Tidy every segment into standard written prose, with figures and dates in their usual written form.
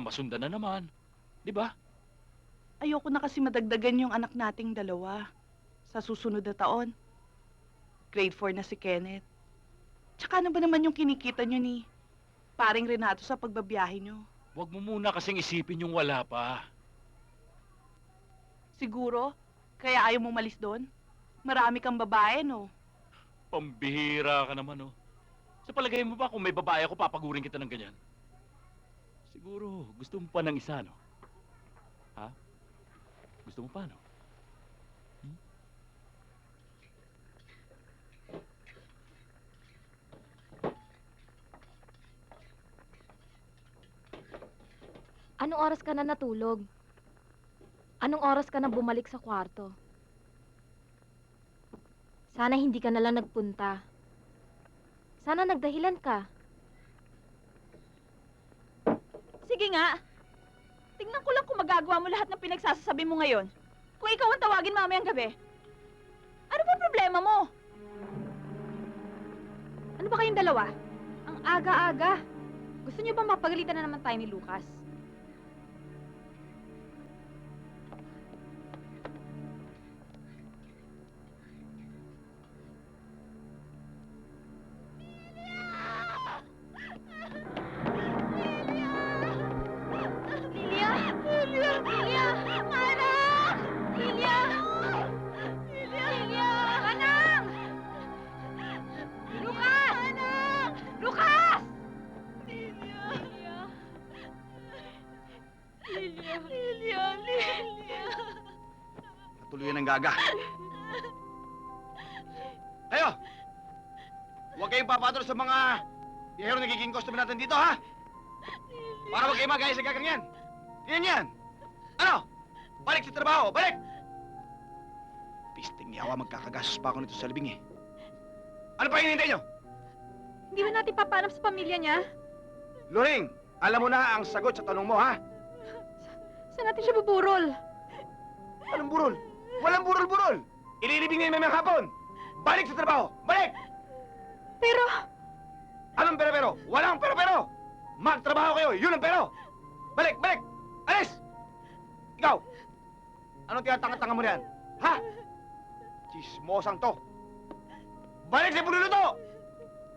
masundan na naman. Di ba? Ayoko na kasi madagdagan yung anak nating dalawa sa susunod na taon. Grade 4 na si Kenneth. Tsaka ano ba naman yung kinikita nyo ni paring Renato sa pagbabiyahe nyo? Huwag mo muna kasing isipin yung wala pa. Siguro, kaya ayaw mong malis doon? Marami kang babae, no? Pambihira ka naman, oh. Sa palagay mo ba kung may babae ako, papagurin kita ng ganyan? Siguro, gusto mo pa ng isa, no? Ha? Gusto mo pa, no? Hmm? Anong oras ka na natulog? Anong oras ka na bumalik sa kwarto? Sana hindi ka na lang nagpunta. Sana nagdahilan ka. Sige nga. Tingnan ko lang kung magagawa mo lahat ng pinagsasasabi mo ngayon. Kung ikaw ang tawagin mamayang gabi. Ano ba problema mo? Ano ba kayong dalawa? Ang aga-aga. Gusto niyo ba mapagalitan na naman tayo ni Lucas? Lilia! Lilia! Lilia! Anak! Lilia! Lilia! Lilia! Anak! Lucas! Anak! Lucas! Lilia! Lilia! Lilia! Lilia! Tuluyan ng gaga. Kayo! Huwag kayong papatol sa mga biyahero nagiging customer natin dito, ha? Para huwag kayo magaya sa gagang yan. Yan! Ano? Balik sa trabaho! Balik! Pisting yawa, magkakagastos pa ako nito sa libing, eh. Ano pa hinihintay nyo? Hindi ba natin papaanap sa pamilya niya? Loring, alam mo na ang sagot sa tanong mo, ha? Saan natin siya buburol? Anong burol? Walang burol-burol! Ililibing na yung mamayang hapon! Balik sa trabaho! Balik! Pero... Anong pero-pero? Walang pero-pero! Magtrabaho kayo! Yun ang pero! Balik! Balik! Alis! Ikaw! Anong tinatanga-tanga mo riyan? Ha? Chismosang to! Balik sa pululuto!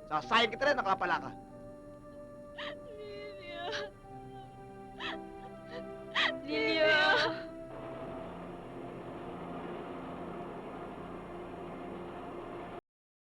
Sasayang kita rin, nakapala ka. Lilia! Lilia!